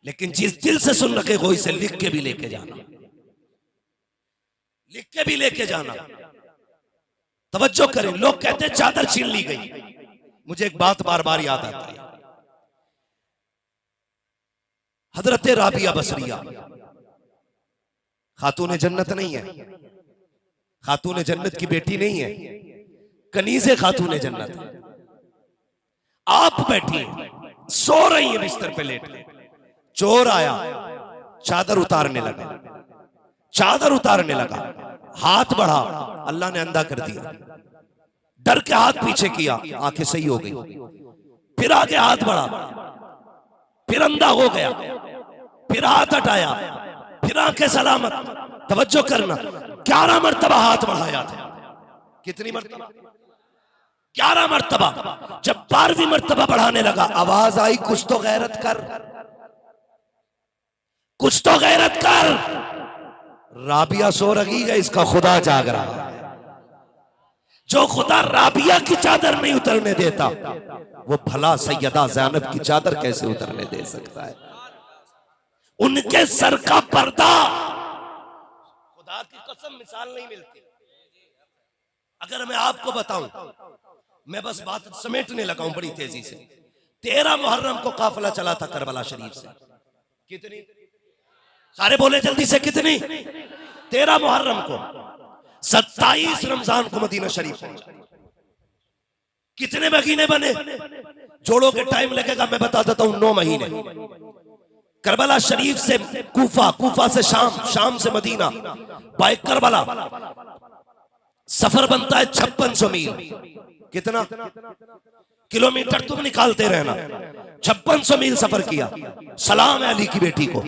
लेकिन जिस दिल से सुन रखे हो इसे लिख के भी लेके जाना, लिख के भी लेके जाना। तवज्जो करें, लोग कहते हैं चादर छीन ली गई। मुझे एक बात बार बार याद आती है, हजरत राबिया बसरिया खातून जन्नत नहीं है, खातून जन्नत की बेटी नहीं है, कनीज़े खातून जन्नत है। आप बैठी सो रही है बिस्तर पे लेट, चोर आया, चादर उतारने लगा, चादर उतारने लगा, हाथ बढ़ा, अल्लाह ने अंधा कर दिया। डर के हाथ पीछे किया, आंखें सही हो गई। फिर आगे हाथ बढ़ा, फिर अंधा हो गया, फिर हाथ हटाया, फिर आंखें सलामत। तवज्जो करना, 11 मरतबा हाथ बढ़ाया था। कितनी मरतबा? 11 मरतबा। जब 12वीं मरतबा बढ़ाने लगा, आवाज आई, कुछ तो गैरत कर, कुछ तो गैरत कर। राबिया सो रही है, इसका खुदा जाग रहा है। जो खुदा राबिया की चादर नहीं उतरने देता, वो भला सैयदा ज़ैनब की चादर कैसे उतरने दे सकता है? उनके सर का पर्दा, खुदा की कसम मिसाल नहीं मिलती। अगर मैं आपको बताऊं, मैं बस बात समेटने लगा हूं बड़ी तेजी से। 13 मुहर्रम को काफिला चला था करबला शरीफ से। कितनी? सारे बोले जल्दी से, कितनी? 13 मुहर्रम को। 27 रमजान को मदीना शरीफ पहुंचा। कितने महीने बने? जोड़ों के टाइम लगेगा, मैं बता देता हूं, 9 महीने। करबला शरीफ से कूफा, कूफा से शाम, शाम से मदीना, बाय करबला सफर बनता है 5600 मील। कितना किलोमीटर तुम निकालते रहना। 5600 मील सफर किया। सलाम है अली की बेटी को।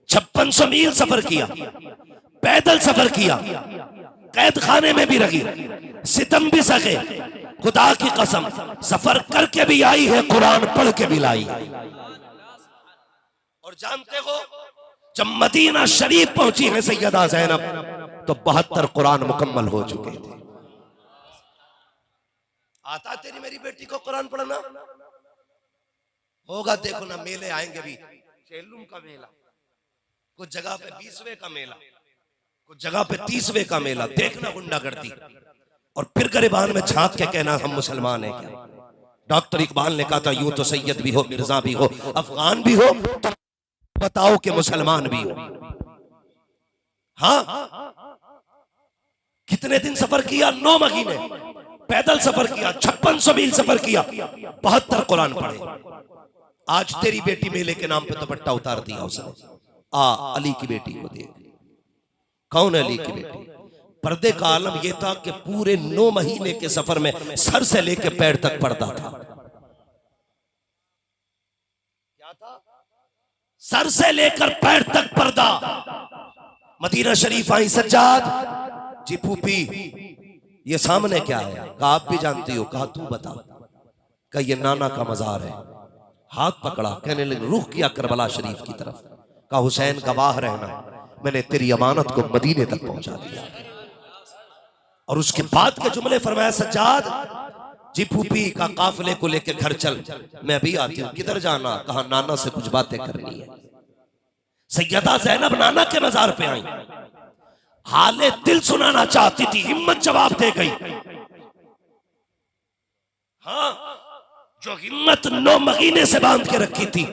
5600 मील सफर किया, पैदल सफर किया, कैद खाने में भी रही, सितम भी सके। खुदा की कसम, सफर करके भी आई है, कुरान पढ़ के भी लाई। और जानते हो, जब मदीना शरीफ पहुंची है सैयदा ज़ैनब, तो 72 कुरान मुकम्मल हो चुके थे। आता तेरी मेरी बेटी को कुरान पढ़ना? होगा, देखो ना, मेले आएंगे भी। चेलुम का मेला, कुछ जगह पे 20वें का मेला, कुछ जगह पे 30वें का मेला। देखना गुंडागर्दी, और फिर गरिबान में झांक के कहना हम मुसलमान हैं क्या? डॉक्टर इकबाल ने कहा था, यूं तो सैयद भी हो, मिर्जा भी हो, अफगान भी हो, तो बताओ कि मुसलमान भी हो। हाँ, कितने दिन सफर किया? 9 महीने पैदल सफर किया, 5600 मील सफर किया, 72 कुरान पढ़े। आज तेरी बेटी मेले के नाम पे दुपट्टा उतार दिया उसने। अली की बेटी को देख। कौन है अली की बेटी? पर्दे का आलम यह था कि पूरे 9 महीने के सफर में सर से लेकर पैर तक पर्दा था। क्या था? सर से लेकर पैर तक पर्दा। मदीना शरीफ आई, सज्जाद जी फूफी ये सामने क्या है? कहा आप भी जानती हो। कहा तू बता। कहा ये नाना का मजार है। हाथ पकड़ा, कहने लगे, रुख किया करबला शरीफ की तरफ। कहा हुसैन गवाह रहना, मैंने तेरी अमानत को मदीने तक पहुंचा दिया। और उसके बाद के जुमले फरमाया, सज्जाद जी फूफी का काफिले को लेकर घर चल, मैं अभी आती हूँ। किधर जाना? कहा नाना से कुछ बातें करनी है। सैयदा ज़ैनब नाना के मजार पे आई, हाले दिल सुनाना चाहती थी, हिम्मत जवाब दे गई। हाँ, जो हिम्मत 9 महीने से बांध के रखी थी,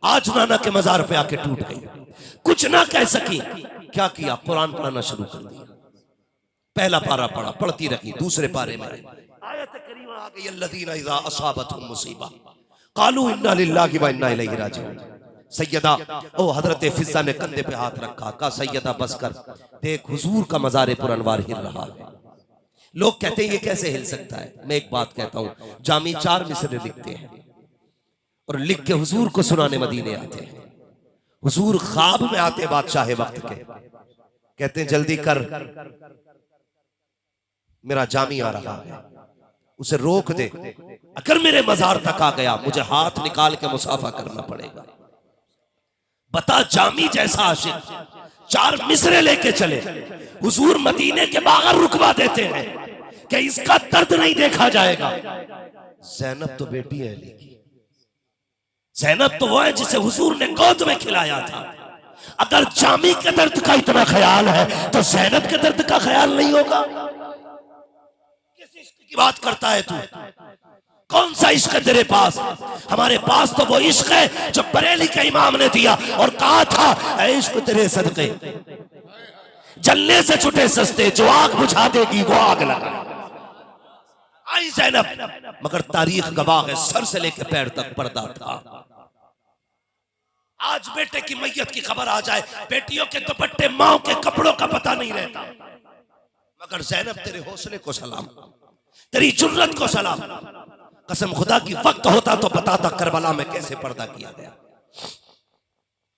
आज नाना के मजार पे आके टूट गई। कुछ ना कह सकी। क्या किया? कुरान पढ़ना शुरू कर दिया। पहला पारा पढ़ा, पढ़ती रही। दूसरे पारे में आयत करीमा आ गई, अल्लज़ीना इज़ा असाबतहुम मुसीबा क़ालू इन्ना लिल्लाहि व इन्ना इलैहि राजिऊन। सैयदा ओ हजरत फिजा ने कंधे पे हाथ रखा। कहा सैयदा बस कर, देख हुजूर का मज़ार पुरअनवार हिल रहा है। लोग कहते हैं ये कैसे हिल सकता है? मैं एक बात कहता हूँ, जामी 4 मिसरे लिखते हैं और लिख के हुजूर को सुनाने मदीने आते हैं। हुजूर ख्वाब में आते बादशाह वक्त के, कहते हैं जल्दी कर, मेरा जामी आ रहा है, उसे रोक दे। अगर मेरे मजार तक आ गया, मुझे हाथ निकाल के मुसाफा करना पड़ेगा। बता, जामी जैसा आशिक 4 मिसरे लेके चले, हुजूर मदीने के बाहर रुकवा देते हैं कि इसका दर्द नहीं देखा जाएगा। ज़ैनब तो बेटी है अली की, ज़ैनब तो वो है जिसे हुजूर ने गोद में खिलाया था। अगर जामी के दर्द का इतना ख्याल है तो ज़ैनब के दर्द का ख्याल नहीं होगा? किस इश्क की बात करता है तू? कौन सा इश्क है तेरे पास? हमारे पास तो वो इश्क है जो बरेली के इमाम ने दिया और कहा था, ऐ इश्क तेरे सदके जलने से छुटे सस्ते, जो आग बुझा देगी वो आग लगा। आई ज़ैनब, मगर तारीख गवाह है सर से लेकर पैर तक पर्दा था। आज बेटे की मैयत की खबर आ जाए, बेटियों के दुपट्टे माओ के कपड़ों का पता नहीं रहता। मगर ज़ैनब तेरे हौसले को सलाम, तेरी जुर्रत को सलाम। कसम खुदा की वक्त होता तो बताता करबला में कैसे पर्दा किया गया।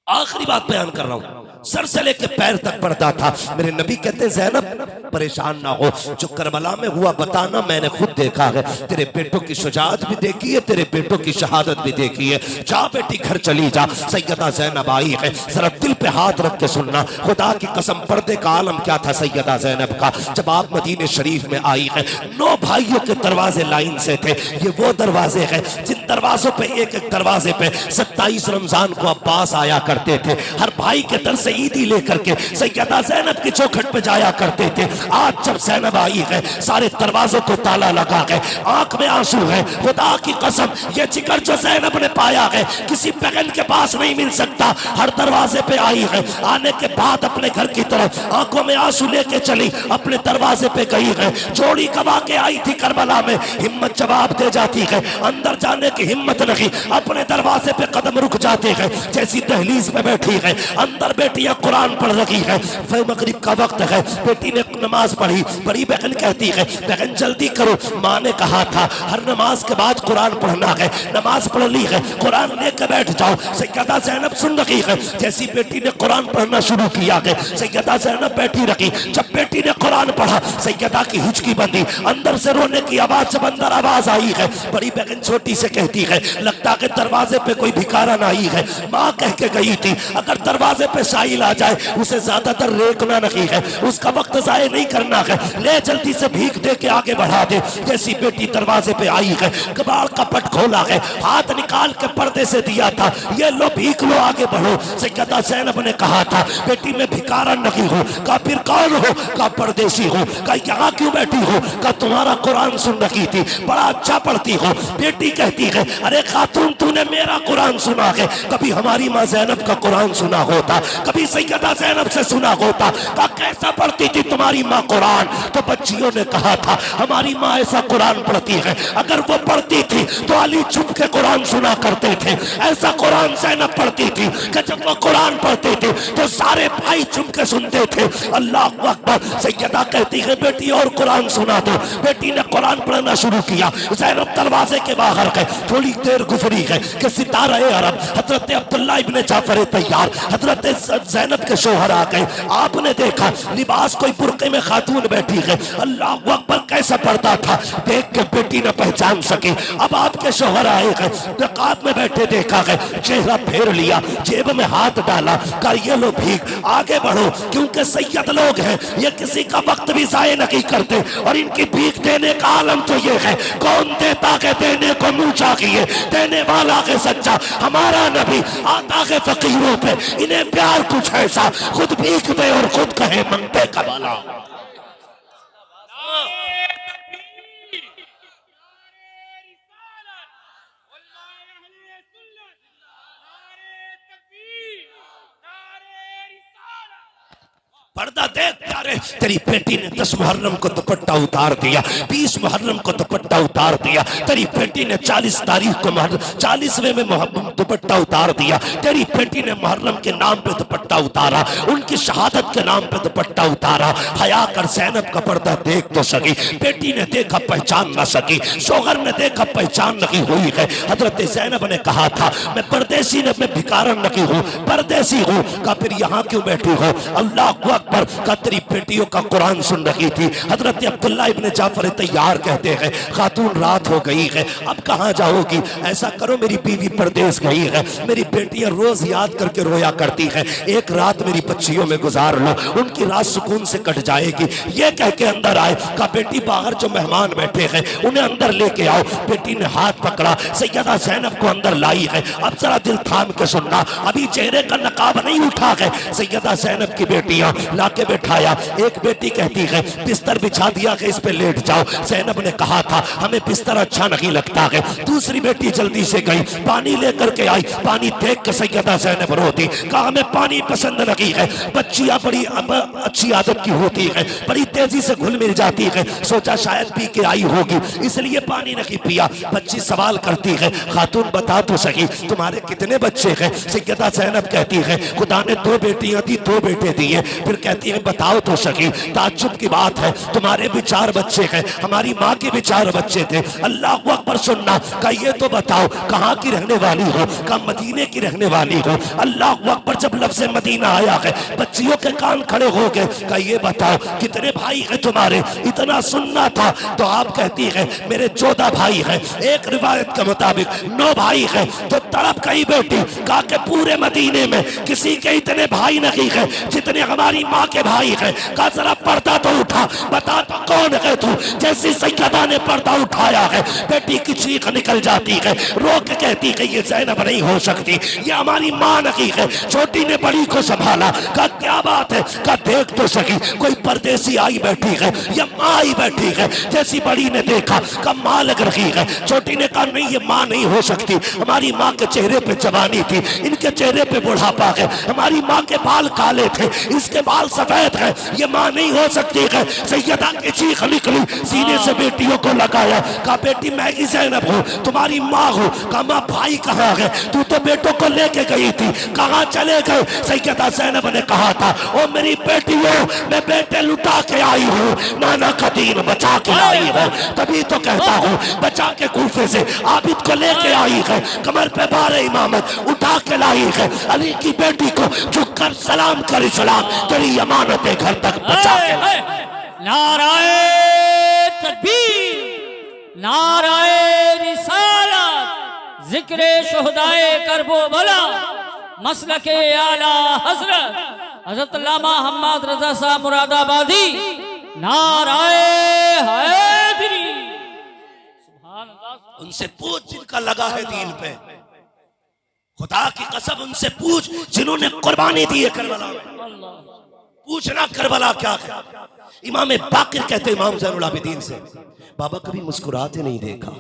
आखिरी बात बयान कर रहा हूं, सर से लेके पैर तक पर्दा था। मेरे नबी कहते ज़ैनब परेशान ना हो, जो करबला में हुआ बताना, मैंने खुद देखा है। तेरे बेटों की शुजाअत भी देखी है, तेरे बेटों की शहादत भी देखी है। जा बेटी घर चली जा। सैयदा ज़ैनब आई है, जरा दिल पे हाथ रख के सुनना, खुदा की कसम पर्दे का आलम क्या था सैयदा ज़ैनब का। जब आप मदीने शरीफ में आई है, 9 भाइयों के दरवाजे लाइन से थे। ये वो दरवाजे हैं जिन दरवाजों पे एक एक दरवाजे पे 27 रमजान को अब्बास आया करते थे। हर भाई के दर से ईदी लेकर के सैयदा ज़ैनब की चौखट पे जाया करते थे। आज जब ज़ैनब आई है, सारे दरवाजों को ताला लगा है, आंख में आंसू है। खुदा की कसम, ये जिगर जो ज़ैनब ने पाया है किसी बहन के पास नहीं मिल सकता। हर दरवाजे पे आई है, आने के बाद अपने घर की तरफ आंखों में आंसू लेके चली, अपने दरवाजे पे गई है। जोड़ी गवा के आई थी करबला में, हिम्मत जवाब दे जाती है, अंदर जाने की हिम्मत नहीं, अपने दरवाजे पे कदम रुक जाते हैं। जैसी दहलीज पे बैठी है, अंदर बेटियां कुरान पढ़ रही है, फिर मगरिब का वक्त है, बेटी ने नमाज पढ़ी। बड़ी बहन कहती है, बहन जल्दी करो, माँ ने कहा था हर नमाज के बाद कुरान पढ़ना है। नमाज पढ़ ली है, कुरान लेकर बैठ जाओ। सैयदा ज़ैनब सुन रही है, जैसी बेटी ने कुरान पढ़ना शुरू किया है, सैयदा ज़ैनब बैठी रही। जब बेटी ने कुरान पढ़ा, सैयदा की हिचकी बंदी, अंदर से रोने की आवाज, जब अंदर आवाज आई है, बड़ी बहन छोटी से कहती है, लगता है दरवाजे पे कोई भिखारन आई है। माँ कह के गई थी, अगर दरवाजे पे साइल आ जाए उसे ज्यादातर रेकना नहीं है, उसका वक्त जाया नहीं करना है, ले जल्दी से भीख दे के आगे बढ़ा दे। जैसी बेटी दरवाजे पे आई है, कबाड़ का पट खोला है, हाथ निकाल के पर्दे से दिया था, ये लो भीख लो, आगे बढ़ो। सैयदा ज़ैनब ने कहा था, बेटी मैं भिखारन नहीं हूँ। का फिर कौन हो? का परदेसी हो। का यहाँ क्यों बैठी हो? का तुम्हारा कुरान सुन रही थी, बड़ा अच्छा पढ़ती हो। बेटी कहती है, अरे खातून तूने मेरा कुरान सुना है, कभी हमारी माँ ज़ैनब का कुरान सुना होता, कभी सैयदा ज़ैनब से सुना होता। का कैसा पढ़ती थी तुम्हारी माँ कुरान? तो बच्चियों ने कहा था, हमारी माँ ऐसा कुरान पढ़ती है, अगर वो पढ़ती थी तो अली चुप के कुरान सुना करते थे। ऐसा कुरान ज़ैनब पढ़ती थी कि जब वो कुरान पढ़ते थे तो सारे भाई चुप के सुनते थे। अल्लाह अकबर। सैयदा कहती है, बेटी और कुरान सुना दो। बेटी ने कुरान पढ़ना शुरू किया। ज़ैनब दरवाजे के बाहर गए, थोड़ी देर गुजरी है कि सितारा अरब हजरत अब्दुल्ला इब्ने जाफर तैयार, हजरत ज़ैनब के शोहर आ गए। आपने देखा लिबास कोई बुर्के में खातून बैठी है। अल्लाह अकबर, कैसा पर्दा था, देख के बेटी ने पहचान सकी। अब आपके शोहर आए हैं, नकाब में बैठे देखा है, चेहरा फेर लिया, जेब में हाथ डाला, कर ये लो भीख, आगे बढ़ो, क्योंकि सैयद लोग हैं, ये किसी का वक्त भी ज़ाया नहीं करते। और इनकी भीख देने का आलम तो ये है, कौन देता है देने को मुँह चाहिए, देने वाला है सच्चा। हमारा नबी आता है फकीरों पे, इन्हें प्यार कुछ ऐसा, खुद भीख दे और खुद कहे मंगते का भला। पर्दा देख प्यारे, तेरी बेटी ने 10 मुहर्रम को दुपट्टा उतार दिया, 20 मुहर्रम को दुपट्टा उतार दिया। तेरी बेटी ने 40 तारीख को 40वें में दुपट्टा उतार दिया। तेरी बेटी ने मुहर्रम के नाम पे दुपट्टा उतारा, उनकी शहादत के नाम पे दुपट्टा उतारा। हया कर ज़ैनब का पर्दा देख तो सकी, बेटी ने देखा पहचान न सकी, शोहर ने देखा पहचान नहीं हुई है। हजरत ज़ैनब ने कहा था, मैं परदेसी ने, मैं भिखारन नहीं हूँ, परदेसी हूँ। का फिर यहाँ क्यों बैठी हो? अल्लाह अकबर। का तेरी बेटियों का कुरान सुन रही थी। हजरत अब्दुल्ला इब्ने जाफर तैयार कहते हैं, खातून रात हो गई है, अब कहाँ जाओगी? ऐसा करो मेरी बीवी परदेश गई है, मेरी बेटियां रोज याद करके रोया करती है, एक रात मेरी बच्चियों में गुजार लो, उनकी रात सुकून से कट जाएगी। ये कह के अंदर आए, कहा बेटी बाहर जो मेहमान बैठे हैं उन्हें अंदर लेके आओ। बेटी ने हाथ पकड़ा, सैयदा ज़ैनब को अंदर लाई है। अब जरा दिल थाम के सुनना, अभी चेहरे का नकाब नहीं उठा है। सैयदा ज़ैनब की बेटियां लाके बैठाया। एक बेटी कहती है बिस्तर बिछा दिया है, इस पे लेट जाओ। ज़ैनब ने कहा था हमें बिस्तर अच्छा नहीं लगता है। दूसरी बेटी जल्दी से गई, पानी लेकर के आई। पानी देख के सैयदा ज़ैनब रोती, कहा हमें पानी पसंद नहीं है। बच्चियां बड़ी अच्छी आदत की होती है, बड़ी तेजी से घुल मिल जाती है, सोचा शायद पी के आई होगी इसलिए पानी नहीं पिया। बच्ची सवाल करती है, खातून बता तो सही तुम्हारे कितने बच्चे हैं? सैयदा ज़ैनब कहती है खुदा ने 2 बेटियां दी, 2 बेटे दिए। फिर कहती है बताओ तो सही, ताज्जुब की बात है तुम्हारे भी 4 बच्चे हैं, हमारी माँ के भी 4 बच्चे थे। अल्लाह अकबर सुनना, का ये तो बताओ कहाँ की रहने वाली हो? का मदीने की रहने वाली हो। अल्लाह अकबर जब लफ्ज़ मदीना आया है बच्चियों के कान खड़े हो गए। का ये बताओ कितने भाई हैं तुम्हारे? इतना सुनना था तो आप कहती है मेरे 14 भाई हैं। एक रिवायत के मुताबिक 9 भाई हैं। तो तड़प गई बेटी, कहा कि पूरे मदीने में किसी के इतने भाई नहीं है जितने हमारी माँ के भाई हैं। कहा जरा पर्दा तो उठा, बता तो कौन है तू? जैसी सैयदा ने पर्दा उठाया है बेटी की चीख निकल जाती है, रो के कहती है ये ज़ैनब नहीं हो सकती, ये हमारी माँ नहीं है। छोटी ने बड़ी को संभाला, कहा क्या बात है? कहा देख तो सही कोई परदेसी आई बैठी है या माँ आई बैठी है। जैसी बड़ी ने देखा, कहा माँ लग रही है। छोटी ने कहा नहीं ये माँ नहीं हो सकती, हमारी माँ के चेहरे पे जवानी थी, इनके चेहरे पे बुढ़ापा है, हमारी माँ के बाल काले थे, इसके बाल सफेद है, ये माँ नहीं हो सकती है। सैयदा की चीख निकली, सीने से बेटियों को लगाया, कहा बेटी मैं ही ज़ैनब हूँ, तुम्हारी माँ हूँ। कहा माँ भाई कहाँ है? तू तो बेटों को लेके गई थी, कहाँ चले गए? सैयदा ज़ैनब ने कहा था ओ मेरी बेटियों मैं बेटे लुटा के आई हूँ, नाना का दीन बचा के आई है, तभी तो कहता हूँ बचा के कूफे से आबिद को लेके आई है, कमर पे बारे इमामत उठा के लाई है। अली की बेटी को झुककर सलाम कर इस्लाम तेरी अमानत घर तक बचा के। नाराए तकबीर, नाराए रिसालत, जिक्रे शुहदाए करबो भला, मसलके आला हजरत हजरत अल्लामा हम्मद रजा साहब मुरादाबादी, नाराए हैदरी। सुभान अल्लाह। उनसे पूछ जिनका लगा है दीन पे, खुदा की कसम उनसे पूछ जिन्होंने कुर्बानी दी है करबला में। पूछना करबला क्या है? इमाम बाकिर कहते इमाम ज़ैनुल आबिदीन से, बाबा कभी मुस्कुराते नहीं देखा,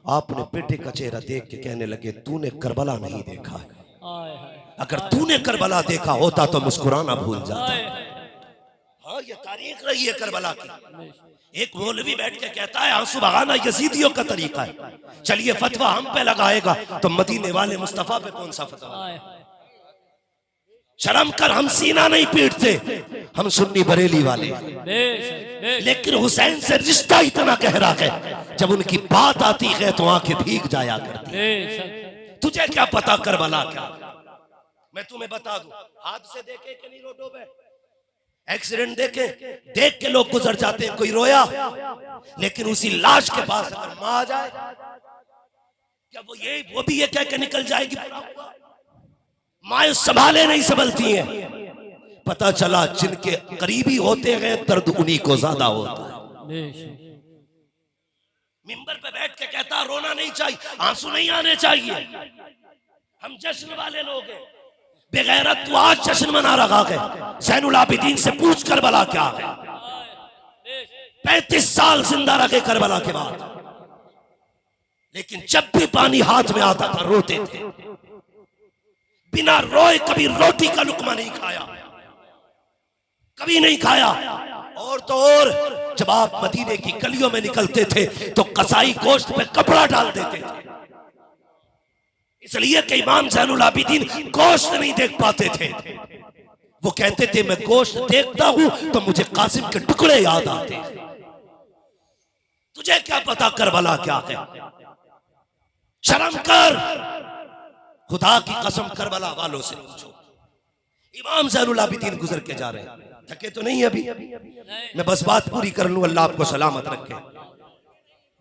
आपने बेटे का चेहरा देख के कहने लगे तूने करबला नहीं देखा, अगर तूने करबला देखा होता तो मुस्कुराना भूल जाता। हाँ ये तारीख रही है करबला की। एक मौलवी बैठ के कहता है आंसू बहाना यजीदियों का तरीका है, चलिए फतवा हम पे लगाएगा तो मदीने वाले मुस्तफा पे कौन सा फतवा? शर्म कर, हम सीना नहीं पीटते, हम सुन्नी बरेली वाले। लेकिन हुसैन से रिश्ता इतना गहरा है जब उनकी बात आती है तो आंखें भीग जाया करती। तुझे क्या पता करबला क्या? मैं तुम्हें बता दूं, हादसे देखे कि नहीं रोडों पे? एक्सीडेंट देखे, देख के लोग गुजर जाते हैं, कोई रोया, लेकिन उसी लाश के पास अगर मां आ जाए क्या वो भी ये कह के निकल जाएगी? माएं संभाले नहीं संभलती हैं। पता चला जिनके करीबी होते हैं दर्द उन्हीं को ज्यादा होता है। मिंबर पे बैठ के कहता रोना नहीं चाहिए, आंसू नहीं आने चाहिए, हम जश्न वाले लोग हैं। बेगैरत तू आज जश्न मना रहा है, ज़ैनुल आबिदीन से पूछ करबला क्या है? 35 साल जिंदा रखे करबला के बाद, लेकिन जब भी पानी हाथ में आता था रोते थे, बिना रोए कभी रोटी का लुकमा नहीं खाया, कभी नहीं खाया। और तो और जब आप मदीने की गलियों में निकलते थे तो कसाई गोश्त पे कपड़ा डाल देते थे, इसलिए कि इमाम ज़ैनुल आबिदीन गोश्त नहीं देख पाते थे। वो कहते थे मैं गोश्त देखता हूं तो मुझे कासिम के टुकड़े याद आते। तुझे क्या पता करबला क्या है? शर्म कर, खुदा की कसम करबला वालों से पूछो। इमाम ज़ैनुल आबिदीन गुजर के जा रहे हैं, थके तो नहीं अभी, मैं बस बात पूरी कर लूं, अल्लाह आपको सलामत रखे।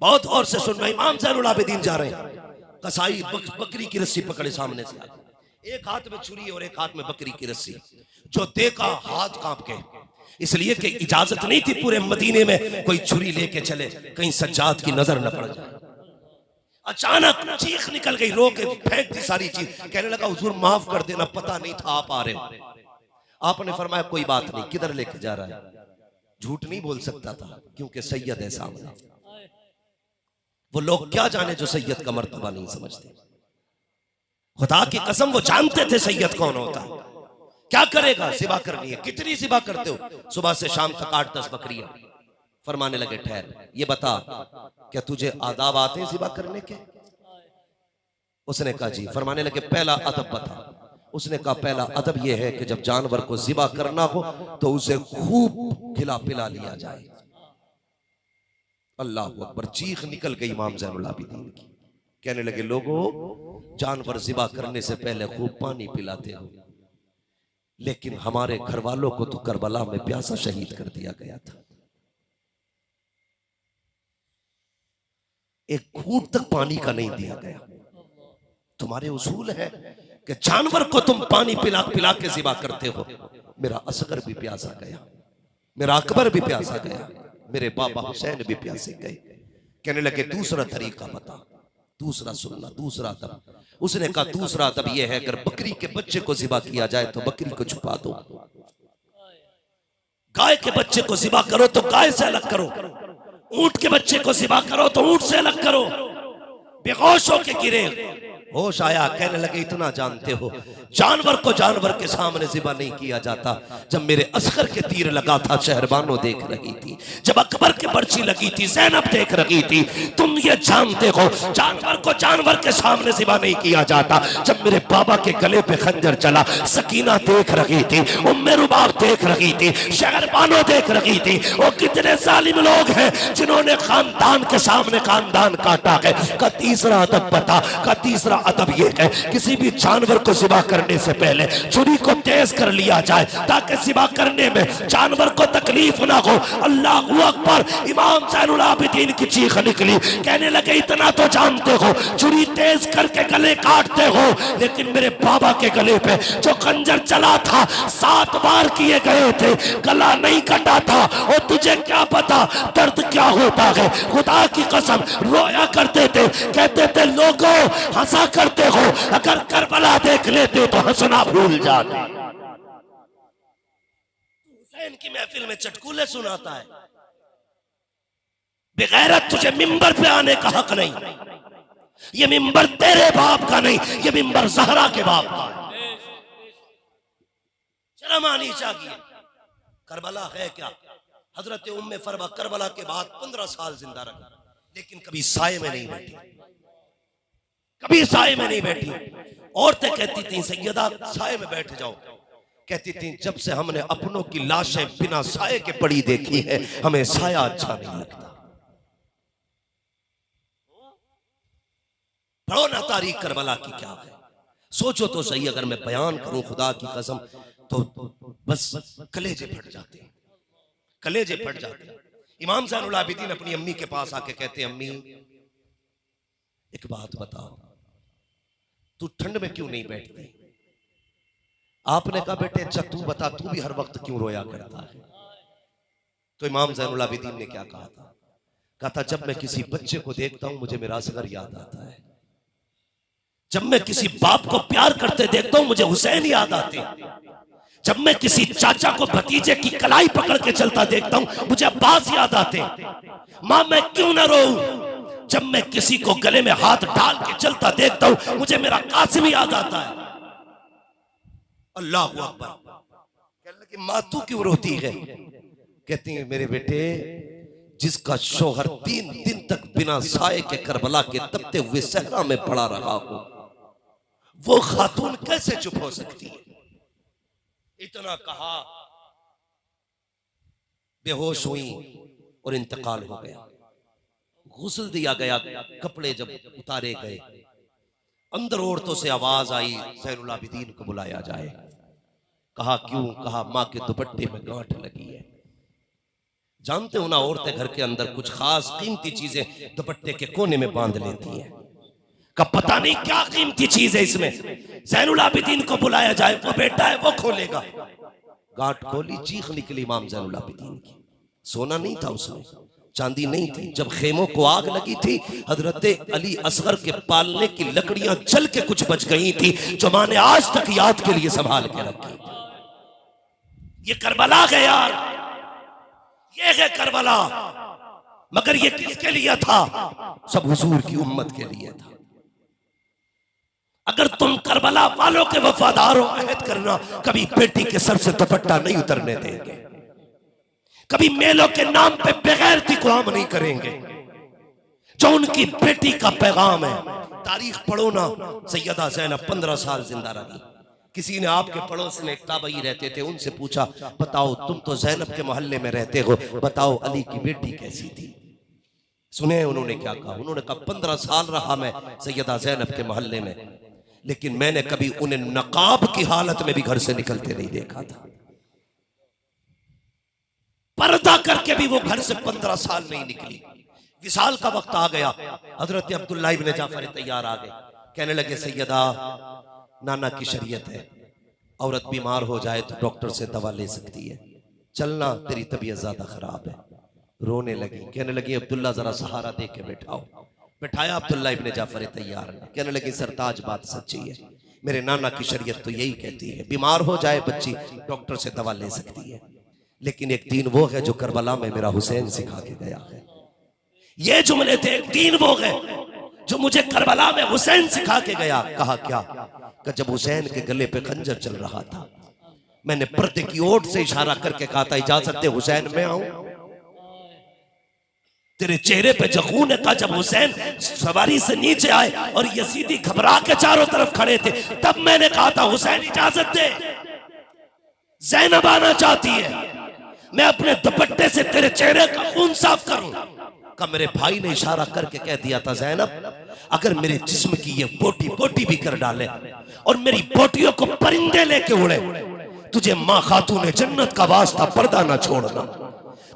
बहुत और से सुनना, इमाम ज़ैनुल आबिदीन जा रहे हैं, कसाई बकरी की रस्सी पकड़े सामने से आगे, एक हाथ में छुरी और एक हाथ में बकरी की रस्सी, जो देखा हाथ कांप के, इसलिए कि इजाजत नहीं थी पूरे मदीने में कोई छुरी लेके चले, कहीं सज्जाद की नजर न पड़ जाए। अचानक चीख निकल गई, रो के फेंक दी सारी चीज, कहने लगा हुजूर माफ कर देना, पता नहीं था आप आ रहे हो। आपने फरमाया कोई बात नहीं, किधर लेके जा रहा है? झूठ नहीं बोल सकता था क्योंकि सैयद है सामने। वो लोग क्या जाने जो सैयद का मर्तबा नहीं समझते। खुदा की कसम वो जानते थे सैयद कौन होता है। क्या करेगा? सिबा करनी है। कितनी सिबा करते हो? सुबह से शाम तक 8-10 बकरियां। फरमाने लगे ठहर, ये बता क्या तुझे आदाब आते हैं सिबा करने के? उसने कहा जी। फरमाने लगे पहला अदब बता। उसने कहा पहला अदब यह है कि जब जानवर को ज़िबा करना हो तो उसे खूब खिला पिला लिया जाए। अल्लाह अकबर। चीख निकल गई इमाम ज़ैनुल आबिदीन की। कहने लगे लोगों, जानवर ज़िबा करने से पहले खूब पानी पिलाते हो, लेकिन हमारे घर वालों को तो करबला में प्यासा शहीद कर दिया गया था, एक घूंट तक पानी का नहीं दिया गया। तुम्हारे उसूल है कि जानवर को तुम पानी पिला पिला के ज़िबा करते हो। मेरा असगर भी प्यासा गया, मेरा अकबर भी प्यासा गया, मेरे बाबा हुसैन भी प्यासे गए। कहने लगे दूसरा तरीका बता, दूसरा सुनना, दूसरा अदब। उसने कहा दूसरा अदब यह है अगर बकरी के बच्चे को ज़िबा किया जाए तो बकरी को छुपा दो, गाय के बच्चे को ज़िबा करो तो गाय से अलग करो, ऊंट के बच्चे को ज़िबा करो तो ऊंट से अलग करो। बेहोश होके गिरे, होश आया, कहने लगे इतना जानते हो जानवर को जानवर के सामने ज़िबा नहीं किया जाता। जब मेरे असगर के तीर लगा था शहरबानो देख रही थी, जब अकबर के बर्ची लगी थी ज़ैनब देख रही थी। तुम ये जानते हो जानवर को जानवर के सामने ज़िबा नहीं किया जाता। जब मेरे बाबा के गले पे खंजर चला, सकीना देख रही थी, उम्मे रुबाब देख रही थी, शहरबानो देख रही थी। वो कितने जालिम लोग हैं जिन्होंने खानदान के सामने खानदान काटा है। का तीसरा अदब बता। का तीसरा अदब यह है किसी भी जानवर को ज़िबा करने से पहले छुरी को तेज कर लिया जाए ताकि ज़िबा करने में जानवर को तकलीफ ना हो। अल्लाहू अकबर। इमाम ज़ैनुल आबिदीन की चीख निकली। कहने लगे इतना तो जानते हो छुरी तेज करके गले काटते हो, लेकिन मेरे बाबा के गले पे जो खंजर चला था 7 बार किए गए थे, गला नहीं कटा था। और तुझे क्या पता दर्द क्या होता है? खुदा की कसम रोया करते थे, कहते थे लोगों हंसा करते हो, अगर करबला देख लेते तो हंसना भूल जाते। हुसैन की महफिल में चटकुले सुनाता है। बेगैरत, तुझे मिंबर पे आने का हक नहीं। ये मिंबर तेरे बाप का नहीं, ये मिंबर ज़हरा के बाप का है। शर्म आनी चाहिए। करबला है क्या? हजरत उम्मे फरवा करबला के बाद 15 साल जिंदा रहा, लेकिन कभी साए में नहीं बैठी, कभी साए में नहीं बैठी। औरतें कहती थी सैयदा साए में बैठ जाओ। कहती थी जब से हमने अपनों की लाशें बिना साए के पड़ी देखी है, हमें साया अच्छा नहीं लगता। पढ़ो ना तारीख करबला की क्या है, सोचो तो सही। अगर मैं बयान करूं खुदा की कसम तो बस कलेजे फट जाते हैं, कलेजे फट जाते हैं। इमाम ज़ैनुल आबिदीन अपनी अम्मी के पास आके कहते अम्मी एक बात बताओ, तू ठंड में क्यों नहीं बैठती? आपने कहा बेटे अच्छा तू बता, तू भी हर वक्त क्यों रोया करता है? तो इमाम ज़ैनुल आबिदीन ने क्या कहा था? कहा था जब मैं किसी बच्चे को देखता हूं मुझे मेरा असगर याद आता है, जब मैं किसी बाप को प्यार करते देखता हूं मुझे हुसैन याद आते हैं, जब मैं किसी चाचा को भतीजे की कलाई पकड़ के चलता देखता हूं मुझे अब्बास याद आते हैं। मां मैं क्यों ना रोऊं? जब मैं किसी को गले में हाथ डाल के चलता देखता हूं मुझे मेरा कासिम याद आता है। अल्लाह अकबर। कहने लगी मां तू क्यों रोती है? कहती है मेरे बेटे जिसका शोहर 3 दिन तक बिना साए के करबला के तपते हुए सहरा में पड़ा रहा हो, वो खातून कैसे चुप हो सकती है? इतना कहा, बेहोश हुई और इंतकाल हो गया। गुस्ल दिया गया, कपड़े जब उतारे गए, अंदर औरतों से आवाज आई ज़ैनुल आबिदीन को बुलाया जाए। कहा क्यों? कहा माँ के दुपट्टे में गांठ लगी है। जानते हो ना, औरतें घर के अंदर कुछ खास कीमती चीजें दुपट्टे के कोने में बांध लेती हैं। का पता नहीं क्या कीमती चीज है इसमें। ज़ैनुल आबिदीन को बुलाया जाए, वो बेटा है वो खोलेगा। गांठ खोली, चीख निकली इमाम ज़ैनुल आबिदीन की। सोना नहीं था उसमें, चांदी नहीं थी। जब खेमों को आग लगी थी, हजरत अली असगर के पालने की लकड़ियां जल के कुछ बच गई थी, जो मां ने आज तक याद के लिए संभाल के रखी। ये करबला है यार, ये है करबला। मगर ये किसके लिए था? सब हुजूर की उम्मत के लिए था। अगर तुम करबला वालों के वफादार हो, अहद करना कभी बेटी के सर से दुपट्टा नहीं उतरने देंगे, कभी मेलों के नाम पे बेगैरती को हम नहीं करेंगे। जो उनकी बेटी का पैगाम है, तारीख पढ़ो ना, सैयदा ज़ैनब 15 साल जिंदा रही। किसी ने आपके पड़ोस में एक ताबई रहते थे, उनसे पूछा बताओ तुम तो ज़ैनब के मोहल्ले में रहते हो, बताओ अली की बेटी कैसी थी? सुने उन्होंने क्या कहा? उन्होंने कहा 15 साल रहा मैं सैयदा ज़ैनब के मोहल्ले में, लेकिन मैंने कभी उन्हें नकाब की हालत में भी घर से निकलते नहीं देखा था। पर्दा करके भी वो घर से 15 साल नहीं निकली। विसाल का वक्त आ गया, हजरत अब्दुल्लाह इब्न जाफर तैयार आ गए। कहने लगे सैयदा, नाना की शरीयत है, औरत बीमार हो जाए तो डॉक्टर से दवा ले सकती है, चलना, तेरी तबीयत ज्यादा खराब है। रोने लगी। कहने लगी अब्दुल्ला जरा सहारा दे के बैठाओ। बैठाया अब्दुल्लाह इब्न जाफर तैयार ने। कहने लगी सरताज बात सच्ची है, मेरे नाना की शरीयत तो यही कहती है बीमार हो जाए बच्ची डॉक्टर से दवा ले सकती है, लेकिन एक दीन वो है जो करबला में मेरा हुसैन सिखा के गया है। ये जुमले थे, एक दीन वो है जो मुझे करबला में हुसैन सिखा के गया। कहा क्या? कि जब हुसैन के गले पे खंजर चल रहा था, मैंने पर्दे की ओट से इशारा करके कहा था इजाजत दे हुसैन मैं आऊं। तेरे चेहरे पे जखून ने कहा जब हुसैन सवारी से नीचे आए और यजीदी घबरा के चारों तरफ खड़े थे, तब मैंने कहा था हुसैन इजाजत दे, ज़ैनब आना चाहती है, मैं अपने दुपट्टे से तेरे चेहरे का खून साफ करूं। का मेरे भाई ने इशारा करके कह दिया था ज़ैनब अगर मेरे जिस्म की ये बोटी बोटी भी कर डाले और मेरी बोटियों को परिंदे लेके उड़े, तुझे माँ खातून जन्नत का वास्ता पर्दा ना छोड़ना।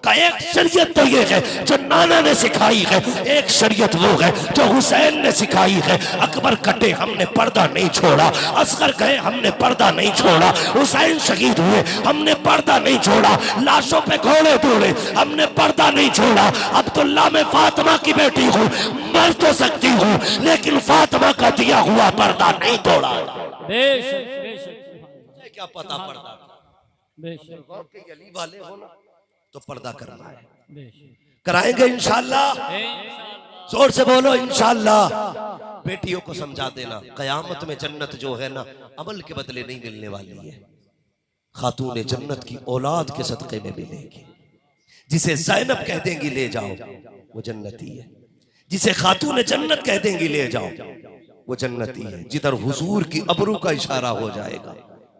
का एक शरीयत तो ये है जो नाना ने सिखाई है, एक शरीयत वो है जो हुसैन ने सिखाई है। अकबर कटे हमने पर्दा नहीं छोड़ा, असगर गए हमने पर्दा नहीं छोड़ा, हुसैन शहीद हुए हमने पर्दा नहीं छोड़ा, लाशों पे घोड़े दौड़े हमने पर्दा नहीं छोड़ा। अब्दुल्ला मैं फातिमा की बेटी हूँ, मर तो सकती हूँ लेकिन फातिमा का दिया हुआ पर्दा नहीं तोड़ा। बेशक बेशक, क्या पता पर्दा बेशक अली वाले हो ना तो पर्दा करना है, बेशक कराएंगे इंशाल्लाह। जोर से बोलो इंशाल्लाह। बेटियों को समझा देना कयामत में जन्नत जो है ना अमल के बदले नहीं मिलने वाली है, खातून जन्नत की औलाद के सदक़े में मिलेगी। जिसे ज़ैनब कह देंगी ले जाओ वो जन्नती है, जिसे खातून जन्नत कह देंगी ले जाओ वो जन्नती है। जिधर हुजूर की अबरू का इशारा हो जाएगा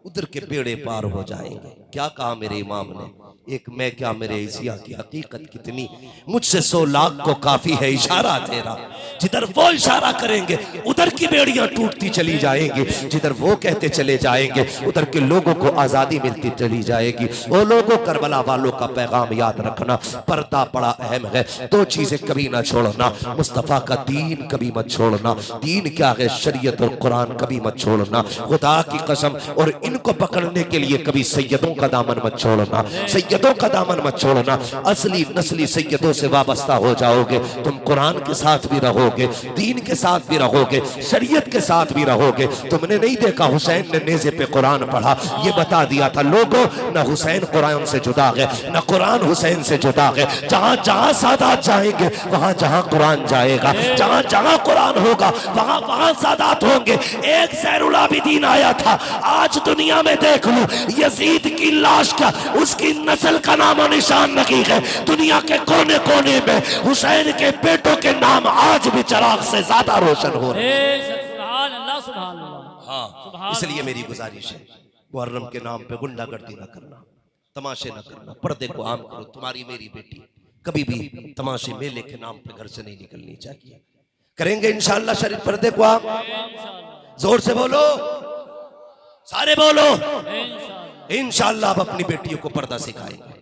उधर के बेड़े पार हो जाएंगे। क्या कहा मेरे इमाम ने, एक मैं क्या मेरे इसिया की हकीकत कितनी, मुझसे 100 लाख को काफी है इशारा तेरा। जिधर वो इशारा करेंगे उधर की बेड़ियां टूटती चली जाएंगी, जिधर वो कहते चले जाएंगे उधर के लोगों को आजादी मिलती चली जाएगी। वो लोगों करबला वालों का पैगाम याद रखना, पर्दा बड़ा अहम है। 2 चीजें कभी ना छोड़ना, मुस्तफा का दीन कभी मत छोड़ना। दीन क्या है? शरीयत और कुरान कभी मत छोड़ना, खुदा की कसम। और इनको पकड़ने के लिए कभी सैयदों का दामन मत छोड़ना, सैयदों का दामन मत छोड़ना। असली नस्ली सैयदों से वाबस्ता हो जाओगे, तुम कुरान के साथ भी रहोगे, दीन के साथ भी रहोगे, शरीयत के साथ भी रहोगे। तुमने नहीं देखा हुसैन ने नेज़े पे कुरान पढ़ा, ये बता दिया था लोगों न हुसैन कुरान से जुदा है न कुरान हुसैन से जुदा है। जहां जहां सादात जाएंगे वहां जहां कुरान जाएगा, जहां जहां कुरान होगा वहां वहां सादात होंगे। एक ज़ैनुल आबिदीन आया था, आज दुनिया में देख लो यजीद की लाश का उसकी नस्ल का नाम और निशान नहीं है। दुनिया के कोने कोने में हुसैन के बेटों के नाम आज भी चिराग से ज्यादा रोशन हो रहे हैं। सुभान अल्लाह सुभान अल्लाह। हाँ, इसलिए मेरी गुजारिश है मुहर्रम के नाम पे गुंडागर्दी ना करना, तमाशे ना करना, पर्दे को आम करो। तुम्हारी मेरी बेटी कभी भी तमाशे मेले के नाम पे घर से नहीं निकलनी चाहिए। करेंगे इंशाअल्लाह शरीफ पर्दे को आम। जोर से बोलो, सारे बोलो। इंशाअल्लाह आप अपनी बेटियों को पर्दा सिखाएंगे,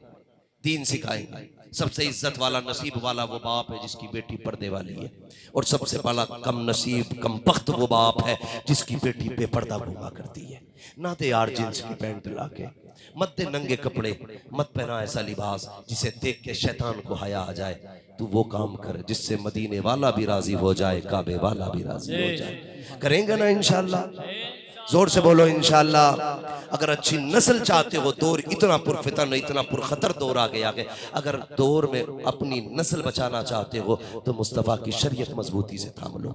दीन सिखाएंगे। सबसे इज्जत वाला नसीब वाला वो बाप है जिसकी बेटी पर्दे वाली है, और सबसे बड़ा कम नसीब कम बख्त वो बाप है जिसकी बेटी बेपर्दा घूमा करती है। ना दे यार जींस की पैंट ला के, मत दे नंगे कपड़े, मत पहना ऐसा लिबास जिसे देख के शैतान को हया आ जाए। तू वो काम कर जिससे मदीने वाला भी राजी हो जाए, काबे वाला भी राजी हो जाए। करेंगे ना इंशाअल्लाह? जोर से बोलो इंशाअल्लाह। अगर अच्छी नस्ल चाहते हो, दौर इतना पुरफितन इतना पुरखतर दौर आ गया है, अगर दौर में अपनी नस्ल बचाना चाहते हो तो मुस्तफ़ा की शरीयत मजबूती से थाम लो,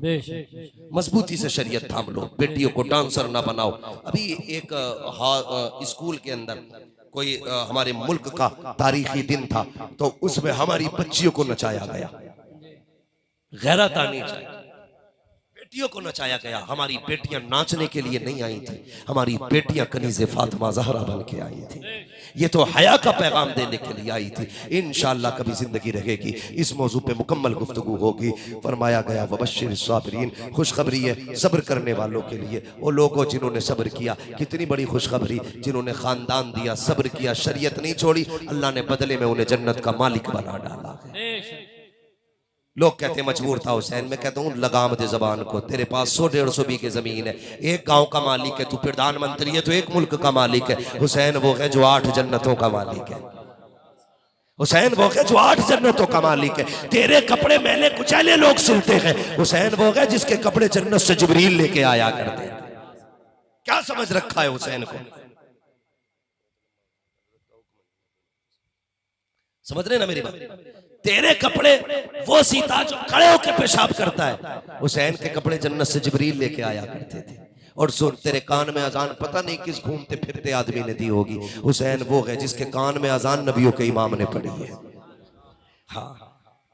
मजबूती से शरीयत थाम लो। बेटियों को डांसर ना बनाओ। अभी एक स्कूल के अंदर कोई हमारे मुल्क का तारीखी दिन था, तो उसमें हमारी बच्चियों को नचाया गया, गैरत आनी चाहिए। बेटियों को नचाया गया। हमारी बेटियां नाचने के लिए नहीं आई थी, हमारी बेटियां कनीज़े फातिमा ज़हरा बन के आई थी। ये तो हया का पैगाम देने के लिए आई थी। इंशाअल्लाह कभी जिंदगी रहेगी इस मौजू पे मुकम्मल गुफ्तगू होगी। फरमाया गया वबश्शिर साबिरीन, खुशखबरी है सब्र करने वालों के लिए। वो लोगों जिन्होंने सब्र किया, कितनी बड़ी खुशखबरी, जिन्होंने खानदान दिया, सब्र किया, शरीयत नहीं छोड़ी, अल्लाह ने बदले में उन्हें जन्नत का मालिक बना डाला। लोग कहते हैं मजबूर था हुसैन, मैं कहता हूँ लगाम दे जबान को। तेरे पास 100-150 बीघे जमीन है, एक गांव का मालिक है, तू प्रधानमंत्री है तो एक मुल्क का मालिक है। हुसैन वो है जो 8 जन्नतों का मालिक है। हुसैन वो है जो 8 जन्नतों का मालिक है। तेरे कपड़े मैंने कुचैले लोग सिलते हैं, हुसैन वो है जिसके कपड़े जन्नत से जिब्रील लेके आया करते हैं। क्या समझ रखा है हुसैन को? समझ रहे ना मेरी बात? तेरे कपड़े वो सीता जो खड़े होकर पेशाब करता है, हुसैन के कपड़े जन्नत से जिब्रील लेके आया करते थे। और सुन, तेरे कान में अजान पता नहीं किस घूमते फिरते आदमी ने दी होगी। हुसैन वो है जिसके कान में अजान नबियों के इमाम ने पढ़ी है। हाँ,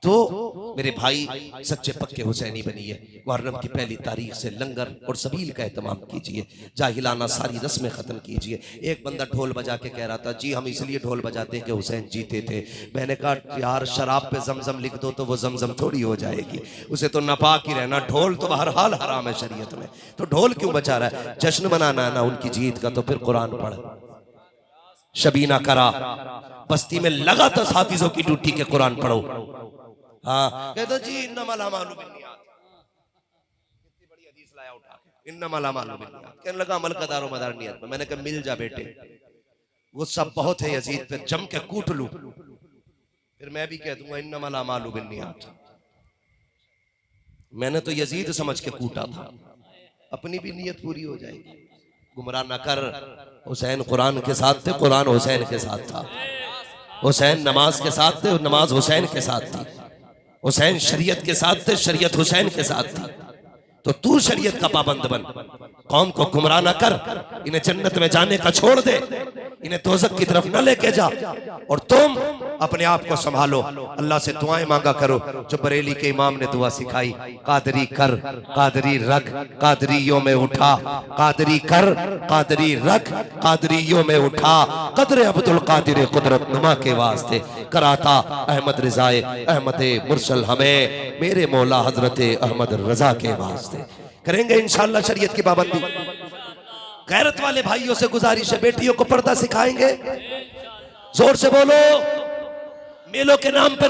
तो मेरे भाई सच्चे पक्के हुसैनी बनिए। मुहर्रम की पहली तारीख से लंगर और सबील का एहतमाम कीजिए, जाहिलाना सारी रस्में खत्म कीजिए। एक बंदा ढोल बजा के कह रहा था, जी हम इसलिए ढोल बजाते हैं कि हुसैन जीते थे। मैंने कहा यार शराब पे जमजम लिख दो तो वो जमजम थोड़ी हो जाएगी, उसे तो नापाक ही रहना। ढोल तो बहरहाल हराम है शरीयत में, तो ढोल क्यों बजा रहा है? जश्न मनाना है ना उनकी जीत का, तो फिर कुरान पढ़, शबीना करा, बस्ती में लगा था हाफिजों की ड्यूटी के कुरान पढ़ो। हाँ, कह दो जी इन्नमल अमालु बिन्नियात, कितनी बड़ी हदीस लाया उठा के, इन्नमल अमालु बिन्नियात। कहने लगा अमल का दारो मदार नियत में। मैंने कहा मिल जा बेटे, गुस्सा बहुत है यजीद पे, जम के कूट लूं, फिर मैं भी कह दूंगा इन्नमल अमालु बिन्नियात। मैंने तो यजीद समझ के कूटा था, अपनी भी नियत पूरी हो जाएगी। गुमराह न कर, हुसैन कुरान के साथ थे, कुरान हुसैन के साथ था। हुसैन नमाज के साथ थे, नमाज हुसैन के साथ थी। हुसैन शरीयत के साथ थे, शरीयत हुसैन के साथ थी। तो तू शरीयत का पाबंद बन, कौम को गुमराह न कर, इन्हें जन्नत में जाने का छोड़ दे, इन्हें दोज़ख की तरफ न लेके जा, और तुम अपने आप को संभालो। अल्लाह से दुआएं मांगा करो जो बरेली के इमाम ने दुआ सिखाई, कादरी कर कादरी रख कादरियों में उठा, कादरी कर कादरी रख कादरियों में उठा, कदर अब्दुल कादिर कुदरत नुमा के वास्ते कराता अहमद रिजाए अहमद मुरसल हमें, मेरे मौला हजरत अहमद रजा के वास्ते। करेंगे इंशाअल्लाह शरीयत की पाबंदी। गैरत वाले भाइयों से गुजारिश है, बेटियों को पर्दा सिखाएंगे। जोर से बोलो, मेलों के नाम पे